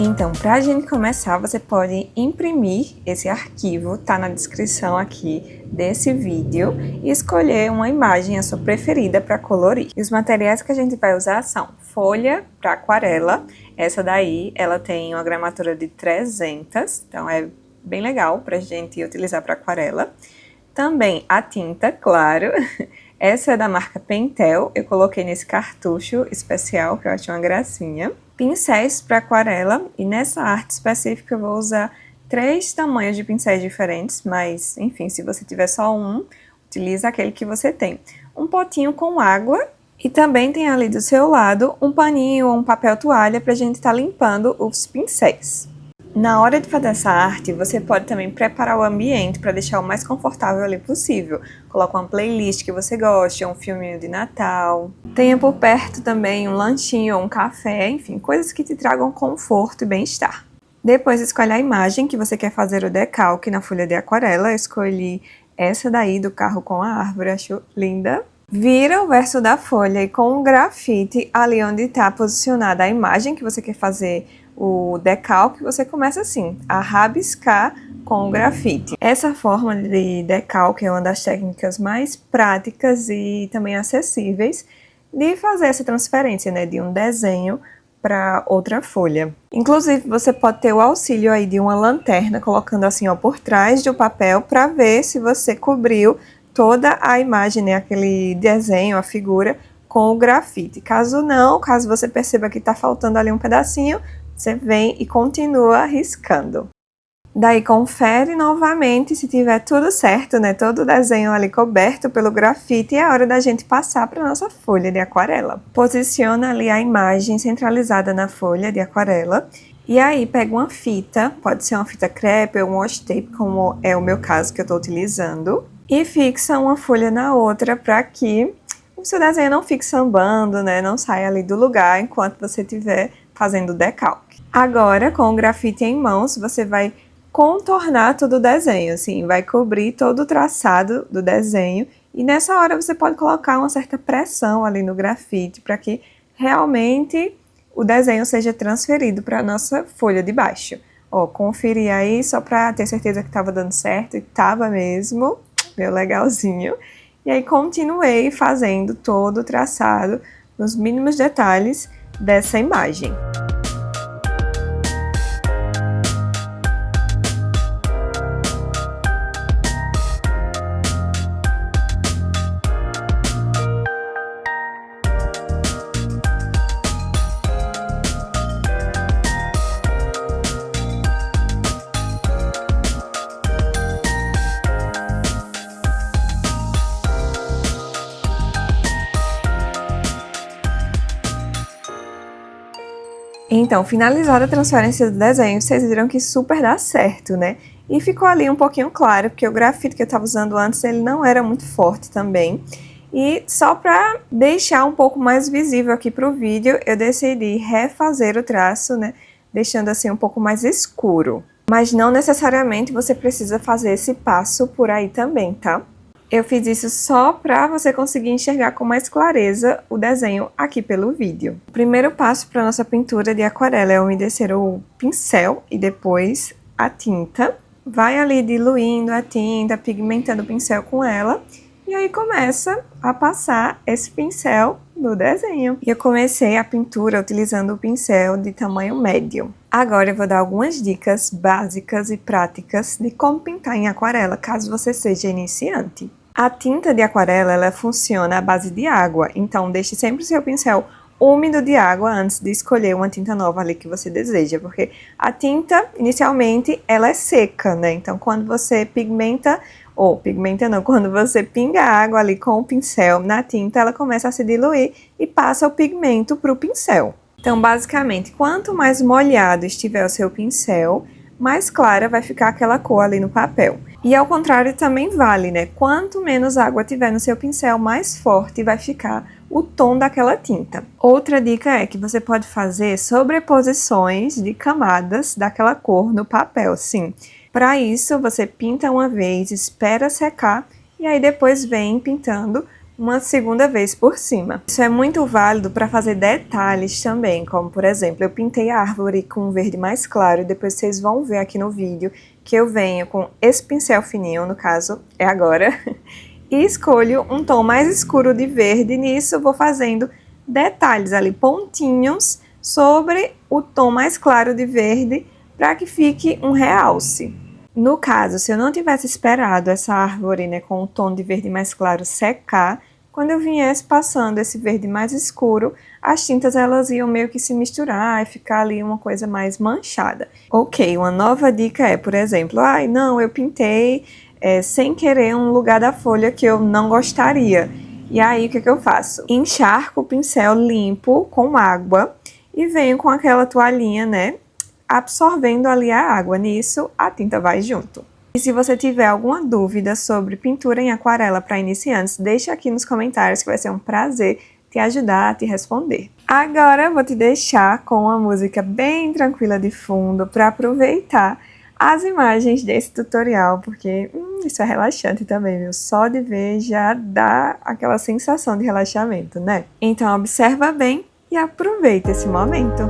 Então, para a gente começar, você pode imprimir esse arquivo, tá na descrição aqui desse vídeo, e escolher uma imagem, a sua preferida, para colorir. E os materiais que a gente vai usar são folha para aquarela, essa daí ela tem uma gramatura de 300, então é bem legal para a gente utilizar para aquarela. Também a tinta, claro, essa é da marca Pentel, eu coloquei nesse cartucho especial, que eu achei uma gracinha. Pincéis para aquarela, e nessa arte específica eu vou usar 3 tamanhos de pincéis diferentes, mas enfim, se você tiver só um, utiliza aquele que você tem. Um potinho com água, e também tem ali do seu lado um paninho ou um papel toalha para a gente estar limpando os pincéis. Na hora de fazer essa arte, você pode também preparar o ambiente para deixar o mais confortável ali possível. Coloca uma playlist que você goste, um filminho de Natal. Tenha por perto também um lanchinho ou um café, enfim, coisas que te tragam conforto e bem-estar. Depois escolhe a imagem que você quer fazer o decalque na folha de aquarela. Eu escolhi essa daí do carro com a árvore, acho linda. Vira o verso da folha e com o grafite ali onde está posicionada a imagem que você quer fazer o decalque, você começa assim, a rabiscar com o grafite. Essa forma de decalque é uma das técnicas mais práticas e também acessíveis de fazer essa transferência, né, de um desenho para outra folha. Inclusive, você pode ter o auxílio aí de uma lanterna, colocando assim, ó, por trás do papel, para ver se você cobriu toda a imagem, né, aquele desenho, a figura, com o grafite. Caso não, caso você perceba que está faltando ali um pedacinho, você vem e continua riscando. Daí confere novamente se tiver tudo certo, né? Todo o desenho ali coberto pelo grafite, e é hora da gente passar para nossa folha de aquarela. Posiciona ali a imagem centralizada na folha de aquarela. E aí pega uma fita, pode ser uma fita crepe ou um washi tape, como é o meu caso que eu estou utilizando. E fixa uma folha na outra para que o seu desenho não fique sambando, né? Não saia ali do lugar enquanto você estiver fazendo o decalque. Agora, com o grafite em mãos, você vai contornar todo o desenho, assim, vai cobrir todo o traçado do desenho, e nessa hora você pode colocar uma certa pressão ali no grafite para que realmente o desenho seja transferido para a nossa folha de baixo. Ó, conferi aí só para ter certeza que estava dando certo, e estava mesmo, meu legalzinho. E aí continuei fazendo todo o traçado nos mínimos detalhes dessa imagem. Então, finalizada a transferência do desenho, vocês viram que super dá certo, né? E ficou ali um pouquinho claro, porque o grafite que eu estava usando antes, ele não era muito forte também. E só para deixar um pouco mais visível aqui para o vídeo, eu decidi refazer o traço, né? Deixando assim um pouco mais escuro. Mas não necessariamente você precisa fazer esse passo por aí também, tá? Eu fiz isso só para você conseguir enxergar com mais clareza o desenho aqui pelo vídeo. O primeiro passo para nossa pintura de aquarela é umedecer o pincel e depois a tinta. Vai ali diluindo a tinta, pigmentando o pincel com ela, e aí começa a passar esse pincel no desenho. E eu comecei a pintura utilizando o pincel de tamanho médio. Agora eu vou dar algumas dicas básicas e práticas de como pintar em aquarela, caso você seja iniciante. A tinta de aquarela, ela funciona à base de água, então deixe sempre o seu pincel úmido de água antes de escolher uma tinta nova ali que você deseja, porque a tinta, inicialmente, ela é seca, né? Então, quando você quando você pinga a água ali com o pincel na tinta, ela começa a se diluir e passa o pigmento para o pincel. Então, basicamente, quanto mais molhado estiver o seu pincel, mais clara vai ficar aquela cor ali no papel. E ao contrário também vale, né? Quanto menos água tiver no seu pincel, mais forte vai ficar o tom daquela tinta. Outra dica é que você pode fazer sobreposições de camadas daquela cor no papel, sim. Para isso, você pinta uma vez, espera secar, e aí depois vem pintando uma segunda vez por cima. Isso é muito válido para fazer detalhes também, como por exemplo, eu pintei a árvore com um verde mais claro, e depois vocês vão ver aqui no vídeo que eu venho com esse pincel fininho, no caso é agora, e escolho um tom mais escuro de verde, e nisso eu vou fazendo detalhes ali, pontinhos, sobre o tom mais claro de verde, para que fique um realce. No caso, se eu não tivesse esperado essa árvore, né, com o tom de verde mais claro secar, quando eu viesse passando esse verde mais escuro, as tintas elas iam meio que se misturar e ficar ali uma coisa mais manchada. Ok, uma nova dica é, por exemplo, não, eu pintei sem querer um lugar da folha que eu não gostaria. E aí, o que eu faço? Encharco o pincel limpo com água e venho com aquela toalhinha, né, absorvendo ali a água. Nisso, a tinta vai junto. E se você tiver alguma dúvida sobre pintura em aquarela para iniciantes, deixa aqui nos comentários que vai ser um prazer te ajudar a te responder. Agora eu vou te deixar com uma música bem tranquila de fundo para aproveitar as imagens desse tutorial, porque isso é relaxante também, viu? Só de ver já dá aquela sensação de relaxamento, né? Então observa bem e aproveita esse momento.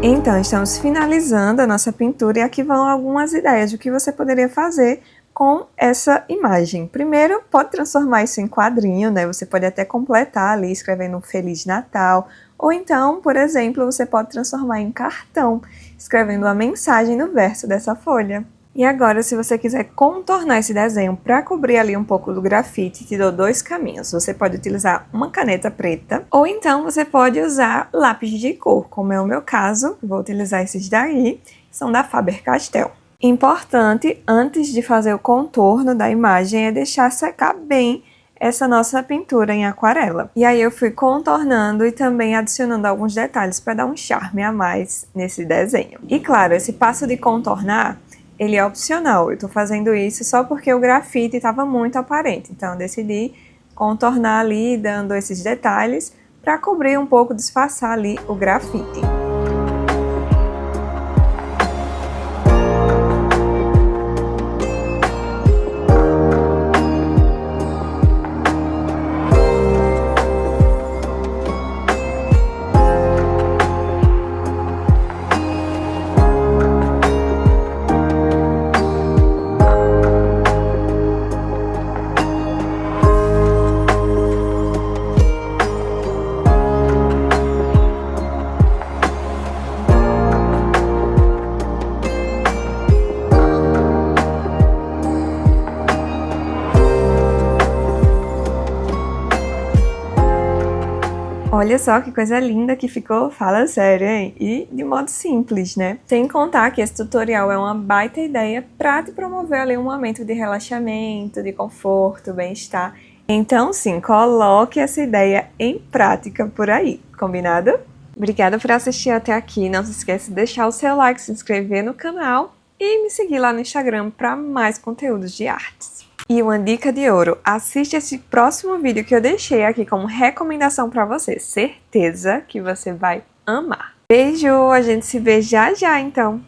Então, estamos finalizando a nossa pintura e aqui vão algumas ideias do que você poderia fazer com essa imagem. Primeiro, pode transformar isso em quadrinho, né? Você pode até completar ali escrevendo um Feliz Natal, ou então, por exemplo, você pode transformar em cartão, escrevendo uma mensagem no verso dessa folha. E agora, se você quiser contornar esse desenho para cobrir ali um pouco do grafite, te dou dois caminhos. Você pode utilizar uma caneta preta, ou então você pode usar lápis de cor, como é o meu caso. Vou utilizar esses daí, são da Faber-Castell. Importante, antes de fazer o contorno da imagem, é deixar secar bem essa nossa pintura em aquarela. E aí eu fui contornando e também adicionando alguns detalhes para dar um charme a mais nesse desenho. E claro, esse passo de contornar, ele é opcional, eu tô fazendo isso só porque o grafite estava muito aparente, então eu decidi contornar ali, dando esses detalhes, para cobrir um pouco, disfarçar ali o grafite. Olha só que coisa linda que ficou, fala sério, hein? E de modo simples, né? Sem contar que esse tutorial é uma baita ideia para te promover ali um momento de relaxamento, de conforto, bem-estar. Então sim, coloque essa ideia em prática por aí, combinado? Obrigada por assistir até aqui, não se esqueça de deixar o seu like, se inscrever no canal e me seguir lá no Instagram para mais conteúdos de artes. E uma dica de ouro, assiste esse próximo vídeo que eu deixei aqui como recomendação para você, certeza que você vai amar. Beijo, a gente se vê já já então!